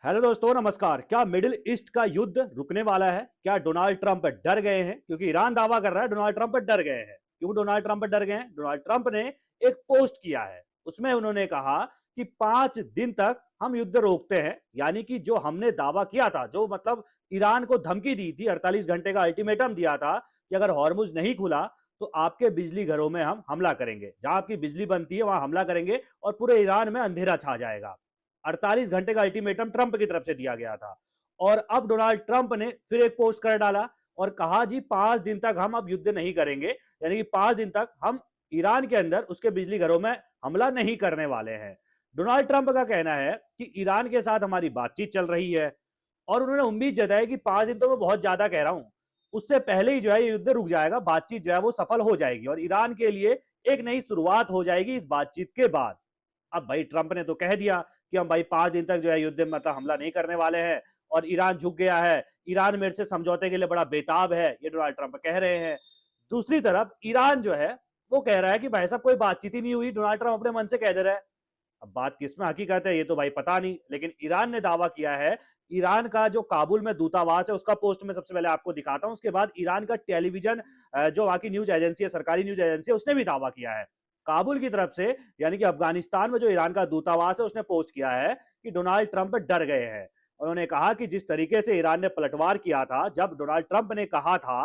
Hello दोस्तों, नमस्कार। क्या मिडिल ईस्ट का युद्ध रुकने वाला है? क्या डोनाल्ड ट्रंप डर गए हैं? क्योंकि ईरान दावा कर रहा है डोनाल्ड ट्रंप डर गए हैं। क्यों डोनाल्ड ट्रंप डर गए हैं? डोनाल्ड ट्रंप ने एक पोस्ट किया है, उसमें उन्होंने कहा कि 5 दिन तक हम युद्ध रोकते हैं। यानी कि जो हमने दावा किया था, जो मतलब ईरान को धमकी दी थी, 48 घंटे का अल्टीमेटम दिया था कि अगर हॉर्मुज नहीं खुला तो आपके बिजली घरों में हम हमला करेंगे, जहां आपकी बिजली बनती है वहां हमला करेंगे और पूरे ईरान में अंधेरा छा जाएगा। 48 घंटे का अल्टीमेटम ट्रंप की तरफ से दिया गया था। और अब डोनाल्ड ट्रंप ने फिर एक पोस्ट कर डाला और कहा जी 5 दिन तक हम अब युद्ध नहीं करेंगे। यानी कि 5 दिन तक हम ईरान के अंदर उसके बिजली घरों में हमला नहीं करने वाले हैं। डोनाल्ड ट्रंप का कहना है कि ईरान के साथ हमारी बातचीत चल रही है और उन्होंने उम्मीद जताई कि 5 दिन तो मैं बहुत ज्यादा कह रहा हूं, उससे पहले ही जो है ये युद्ध रुक जाएगा, बातचीत जो है वो सफल हो जाएगी और ईरान के लिए एक नई शुरुआत हो जाएगी इस बातचीत के बाद। अब भाई ट्रंप ने तो कह दिया कि हम भाई 5 दिन तक जो है युद्ध मतलब हमला नहीं करने वाले हैं और ईरान झुक गया है, ईरान मेरे से समझौते के लिए बड़ा बेताब है, ये डोनाल्ड ट्रंप कह रहे हैं। दूसरी तरफ ईरान जो है वो कह रहा है कि भाई साहब कोई बातचीत ही नहीं हुई, डोनाल्ड ट्रंप अपने मन से कह दे रहा है। अब बात किसमें हकीकत है ये तो भाई पता नहीं, लेकिन ईरान ने दावा किया है। ईरान का जो काबुल में दूतावास है उसका पोस्ट में सबसे पहले आपको दिखाता हूं, उसके बाद ईरान का टेलीविजन जो वहां की न्यूज एजेंसी है, सरकारी न्यूज एजेंसी है, उसने भी दावा किया है काबुल की तरफ से। यानी कि अफगानिस्तान में जो ईरान का दूतावास है उसने पोस्ट किया है कि डोनाल्ड ट्रंप डर गए हैं। उन्होंने कहा कि जिस तरीके से ईरान ने पलटवार किया था जब डोनाल्ड ट्रंप ने कहा था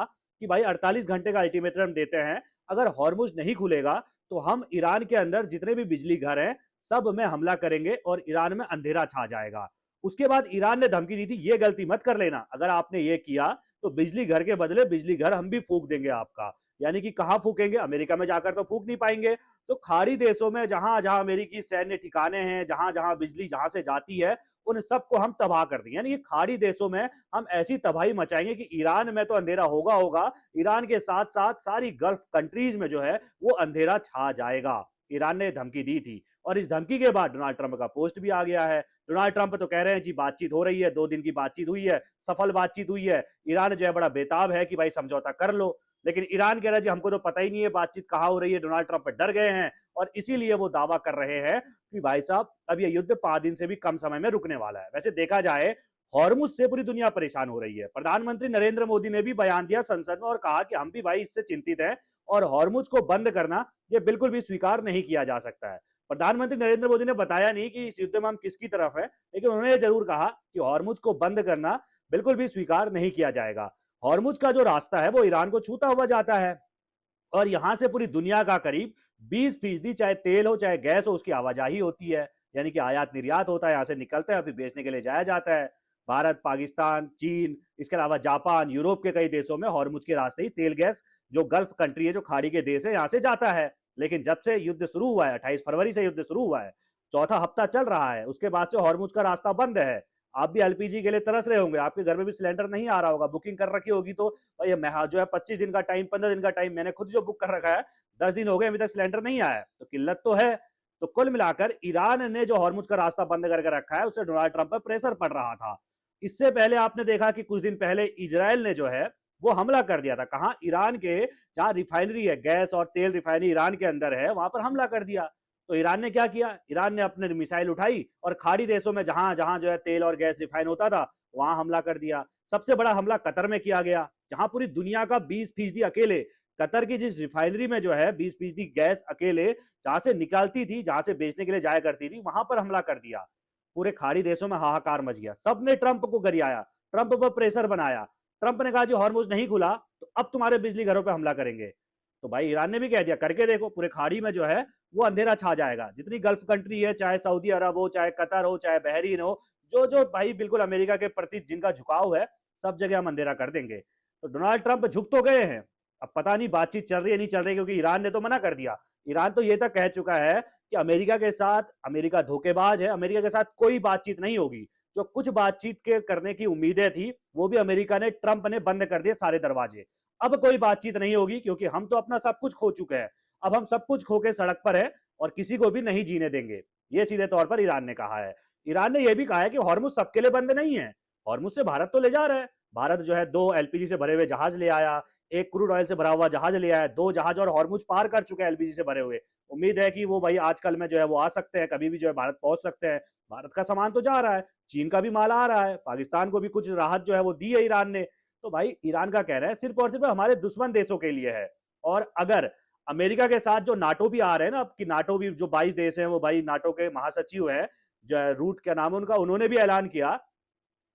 कि भाई 48 घंटे का अल्टीमेटम देते हैं, अगर हॉर्मुज नहीं खुलेगा तो हम ईरान के अंदर जितने भी बिजली घर हैं सब में हमला करेंगे और ईरान में अंधेरा छा जाएगा। उसके बाद ईरान ने धमकी दी थी ये गलती मत कर लेना, अगर आपने ये किया तो बिजली घर के बदले बिजली घर हम भी फूंक देंगे आपका। यानी कि कहां फूकेंगे? अमेरिका में जाकर तो फूक नहीं पाएंगे, तो खाड़ी देशों में जहां जहां अमेरिकी सैन्य ठिकाने हैं, जहां जहां बिजली जहां से जाती है, उन सबको हम तबाह कर देंगे। यानी कि खाड़ी देशों में हम ऐसी तबाही मचाएंगे कि ईरान में तो अंधेरा होगा होगा, ईरान के साथ साथ सारी गल्फ कंट्रीज में जो है वो अंधेरा छा जाएगा। ईरान ने धमकी दी थी और इस धमकी के बाद डोनाल्ड ट्रंप का पोस्ट भी आ गया है। डोनाल्ड ट्रंप तो कह रहे हैं जी बातचीत हो रही है, 2 दिन की बातचीत हुई है, सफल बातचीत हुई है, ईरान जो है बड़ा बेताब है कि भाई समझौता कर लो। लेकिन ईरान कह रहा है जी हमको तो पता ही नहीं है बातचीत कहां हो रही है, डोनाल्ड ट्रंप डर गए हैं और इसीलिए वो दावा कर रहे हैं कि भाई साहब अब ये युद्ध 5 दिन से भी कम समय में रुकने वाला है। वैसे देखा जाए हॉर्मुज से पूरी दुनिया परेशान हो रही है। प्रधानमंत्री नरेंद्र मोदी ने भी बयान दिया संसद में और कहा कि हम भी भाई इससे चिंतित हैं और हॉर्मुज को बंद करना ये बिल्कुल भी स्वीकार नहीं किया जा सकता है। प्रधानमंत्री नरेंद्र मोदी ने बताया नहीं कि इस युद्ध में हम किसकी तरफ है, लेकिन उन्होंने जरूर कहा कि हॉर्मुज को बंद करना बिल्कुल भी स्वीकार नहीं किया जाएगा। हॉर्मुज का जो रास्ता है वो ईरान को छूता हुआ जाता है और यहां से पूरी दुनिया का करीब 20% चाहे तेल हो चाहे गैस हो उसकी आवाजाही होती है। यानी कि आयात निर्यात होता है, यहां से निकलता है फिर बेचने के लिए जाया जाता है। भारत, पाकिस्तान, चीन, इसके अलावा जापान, यूरोप के कई देशों में हॉर्मुज के रास्ते ही तेल गैस जो गल्फ कंट्री है, जो खाड़ी के देश है, यहां से जाता है। लेकिन जब से युद्ध शुरू हुआ है, 28 फरवरी से युद्ध शुरू हुआ है, चौथा हफ्ता चल रहा है, उसके बाद से हॉर्मुज का रास्ता बंद है। आप भी एलपीजी के लिए तरस रहे होंगे, आपके घर में भी सिलेंडर नहीं आ रहा होगा, बुकिंग कर रखी होगी तो भाई मैं जो है 25 दिन का टाइम, 15 दिन का टाइम, मैंने खुद जो बुक कर रखा है 10 दिन हो गए अभी तक सिलेंडर नहीं आया है, तो किल्लत तो है। तो कुल मिलाकर ईरान ने जो हॉर्मुज का रास्ता बंद करके रखा है उससे डोनाल्ड ट्रंप पर प्रेशर पड़ रहा था। इससे पहले आपने देखा कि कुछ दिन पहले इजराइल ने जो है वो हमला कर दिया था। कहां? ईरान के जहां रिफाइनरी है, गैस और तेल रिफाइनरी ईरान के अंदर है, वहां पर हमला कर दिया। तो ईरान ने क्या किया? ईरान ने अपने मिसाइल उठाई और खाड़ी देशों में जहां जहां जो है तेल और गैस रिफाइन होता था वहां हमला कर दिया। सबसे बड़ा हमला कतर में किया गया, जहां पूरी दुनिया का 20% अकेले कतर की जिस रिफाइनरी में जो है 20% गैस अकेले जहां से निकालती थी, जहां से बेचने के लिए जाया करती थी, वहां पर हमला कर दिया। पूरे खाड़ी देशों में हाहाकार मच गया, सबने ट्रंप को गरियाया, ट्रंप पर प्रेशर बनाया। ट्रंप ने कहा जी हॉर्मुज नहीं खुला तो अब तुम्हारे बिजली घरों पर हमला करेंगे। तो भाई ईरान ने भी कह दिया करके देखो, पूरे खाड़ी में जो है वो अंधेरा छा जाएगा। जितनी गल्फ कंट्री है, चाहे सऊदी अरब हो, चाहे कतर हो, चाहे बहरीन हो, जो जो भाई बिल्कुल अमेरिका के प्रति जिनका झुकाव है, सब जगह हम अंधेरा कर देंगे। तो डोनाल्ड ट्रंप झुक तो गए हैं, अब पता नहीं बातचीत चल रही है नहीं चल रही, क्योंकि ईरान ने तो मना कर दिया। ईरान तो ये तक कह चुका है कि अमेरिका के साथ, अमेरिका धोखेबाज है, अमेरिका के साथ कोई बातचीत नहीं होगी। जो कुछ बातचीत के करने की उम्मीदें थी वो भी अमेरिका ने, ट्रंप ने बंद कर दिए सारे दरवाजे। अब कोई बातचीत नहीं होगी क्योंकि हम तो अपना सब कुछ खो चुके हैं, अब हम सब कुछ खो के सड़क पर है और किसी को भी नहीं जीने देंगे, ये सीधे तौर पर ईरान ने कहा है। ईरान ने यह भी कहा है कि हॉर्मुज सबके लिए बंद नहीं है, हॉर्मुज से भारत तो ले जा रहा है। भारत जो है 2 एलपीजी से भरे हुए जहाज ले आया, एक क्रूड ऑयल से भरा हुआ जहाज ले आया, 2 जहाज और हॉर्मुज पार कर चुके हैं एलपीजी से भरे हुए। उम्मीद है कि वो भाई आजकल में जो है वो आ सकते हैं, कभी भी जो है भारत पहुंच सकते हैं। भारत का सामान तो जा रहा है, चीन का भी माल आ रहा है, पाकिस्तान को भी कुछ राहत जो है वो दी है ईरान ने। तो भाई ईरान का कह रहा है सिर्फ और सिर्फ हमारे दुश्मन देशों के लिए है। और अगर अमेरिका के साथ जो नाटो भी आ रहे हैं ना, अब कि नाटो भी जो 22 देश हैं, वो भाई नाटो के महासचिव हैं, रूट क्या नाम है उनका, उन्होंने भी ऐलान किया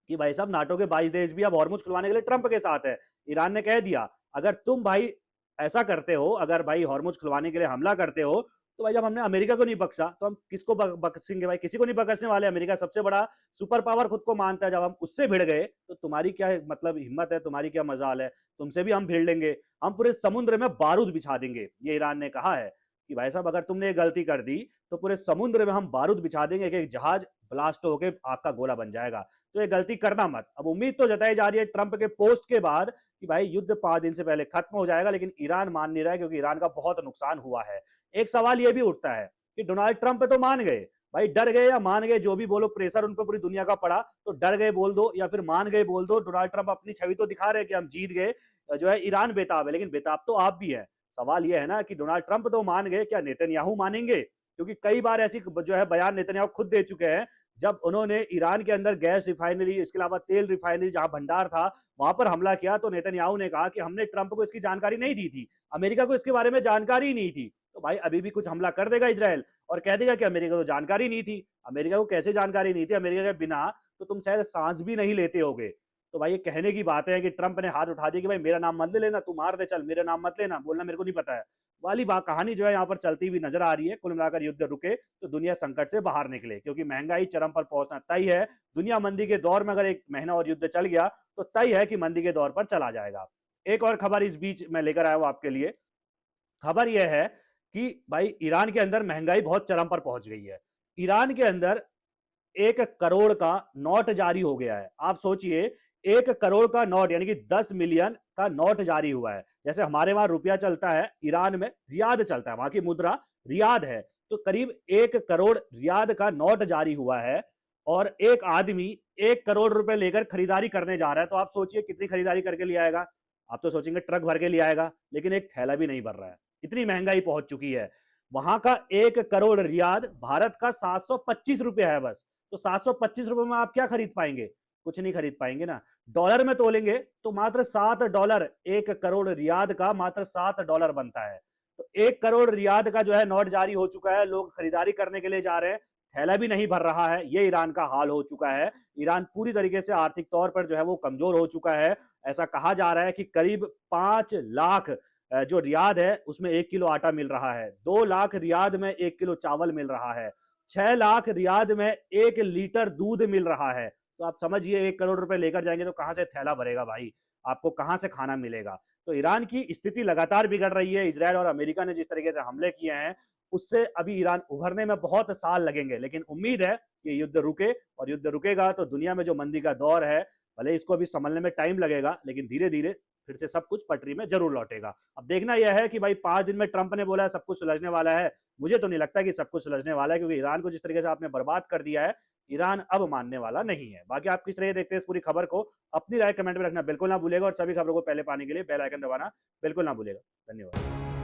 कि भाई साहब नाटो के 22 देश भी अब हॉर्मुज खुलवाने के लिए ट्रंप के साथ है। ईरान ने कह दिया अगर तुम भाई ऐसा करते हो, अगर भाई हॉर्मुज खुलवाने के लिए हमला करते हो, तो भाई जब हमने अमेरिका को नहीं बख्शा तो हम किसको बख्शेंगे भाई? किसी को नहीं बख्शने वाले। अमेरिका सबसे बड़ा सुपर पावर खुद को मानता है, जब हम उससे भिड़ गए तो तुम्हारी क्या मतलब हिम्मत है, तुम्हारी क्या मजाल है? तुमसे भी हम भिड़ लेंगे, हम पूरे समुद्र में बारूद बिछा देंगे। ये ईरान ने कहा है कि भाई साहब अगर तुमने ये गलती कर दी तो पूरे समुद्र में हम बारूद बिछा देंगे, एक जहाज ब्लास्ट होकर आग का गोला बन जाएगा। तो ये गलती करना मत। अब उम्मीद तो जताई जा रही है ट्रंप के पोस्ट के बाद कि भाई युद्ध 5 दिन से पहले खत्म हो जाएगा, लेकिन ईरान मान नहीं रहा है क्योंकि ईरान का बहुत नुकसान हुआ है। एक सवाल ये भी उठता है कि डोनाल्ड ट्रंप तो मान गए, भाई डर गए या मान गए जो भी बोलो, प्रेशर उन पर पूरी दुनिया का पड़ा, तो डर गए बोल दो या फिर मान गए बोल दो। डोनाल्ड ट्रंप अपनी छवि तो दिखा रहे हैं कि हम जीत गए, जो है ईरान बेताब है, लेकिन बेताब तो आप भी है। सवाल यह है ना कि डोनाल्ड ट्रंप तो मान गए, क्या नेतन्याहू मानेंगे? क्योंकि कई बार ऐसी जो है बयान नेतन्याहू खुद दे चुके हैं, जब उन्होंने ईरान के अंदर गैस रिफाइनरी, इसके अलावा तेल रिफाइनरी जहां भंडार था वहां पर हमला किया, तो नेतन्याहू ने कहा कि हमने ट्रंप को इसकी जानकारी नहीं दी थी, अमेरिका को इसके बारे में जानकारी ही नहीं थी। तो भाई अभी भी कुछ हमला कर देगा इजराइल और कह देगा कि अमेरिका को जानकारी नहीं थी। अमेरिका को कैसे जानकारी नहीं थी? अमेरिका के बिना तो तुम शायद सांस भी नहीं लेते होगे। तो भाई ये कहने की बात है कि ट्रंप ने हाथ उठा दिया कि भाई मेरा नाम मत ले लेना, तू मार दे चल, मेरा नाम मत लेना, बोलना मेरे को नहीं पता है, वाली बात कहानी जो है यहाँ पर चलती हुई नजर आ रही है। कुल मिलाकर युद्ध रुके तो दुनिया संकट से बाहर निकले, क्योंकि महंगाई चरम पर पहुंचना तय है। दुनिया मंदी के दौर में अगर एक महीना और युद्ध चल गया तो तय है कि मंदी के दौर पर चला जाएगा। एक और खबर इस बीच मैं लेकर आया हूं आपके लिए। खबर यह है कि भाई ईरान के अंदर महंगाई बहुत चरम पर पहुंच गई है। ईरान के अंदर 1 करोड़ का नोट जारी हो गया है। आप सोचिए 1 करोड़ का नोट यानी कि 10 मिलियन का नोट जारी हुआ है। जैसे हमारे वहां रुपया चलता है, ईरान में रियाद चलता है, वहां की मुद्रा रियाद है। तो करीब 1 करोड़ रियाद का नोट जारी हुआ है और एक आदमी 1 करोड़ रुपए लेकर खरीदारी करने जा रहा है। तो आप सोचिए कितनी खरीदारी करके ले आएगा? आप तो सोचेंगे ट्रक भर के ले आएगा, लेकिन एक थैला भी नहीं भर रहा है, इतनी महंगाई पहुंच चुकी है। वहां का 1 करोड़ रियाद भारत का 725 रुपया है बस। तो 725 रुपए में आप क्या खरीद पाएंगे? कुछ नहीं खरीद पाएंगे ना। डॉलर में तोलेंगे तो मात्र $7, 1 करोड़ रियाद का मात्र $7 बनता है। तो 1 करोड़ रियाद का जो है नोट जारी हो चुका है, लोग खरीदारी करने के लिए जा रहे हैं, थैला भी नहीं भर रहा है। ये ईरान का हाल हो चुका है। ईरान पूरी तरीके से आर्थिक तौर पर जो है वो कमजोर हो चुका है। ऐसा कहा जा रहा है कि करीब 5 लाख जो रियाद है उसमें 1 किलो आटा मिल रहा है, 2 लाख रियाद में 1 किलो चावल मिल रहा है, 6 लाख रियाद में 1 लीटर दूध मिल रहा है। तो आप समझिए 1 करोड़ रुपए लेकर जाएंगे तो कहां से थैला भरेगा भाई? आपको कहां से खाना मिलेगा? तो ईरान की स्थिति लगातार बिगड़ रही है। इजराइल और अमेरिका ने जिस तरीके से हमले किए हैं उससे अभी ईरान उभरने में बहुत साल लगेंगे, लेकिन उम्मीद है कि युद्ध रुके, और युद्ध रुकेगा तो दुनिया में जो मंदी का दौर है, भले इसको अभी संभलने में टाइम लगेगा, लेकिन धीरे धीरे फिर से सब कुछ पटरी में जरूर लौटेगा। अब देखना यह है कि भाई 5 दिन में ट्रंप ने बोला है सब कुछ सुलझने वाला है। मुझे तो नहीं लगता कि सब कुछ सुलझने वाला है, क्योंकि ईरान को जिस तरीके से आपने बर्बाद कर दिया है, ईरान अब मानने वाला नहीं है। बाकी आप किस तरह देखते हैं इस पूरी खबर को? अपनी राय कमेंट में रखना बिल्कुल ना भूलेगा, और सभी खबरों को पहले पाने के लिए बेल आइकन दबाना बिल्कुल ना भूलेगा। धन्यवाद।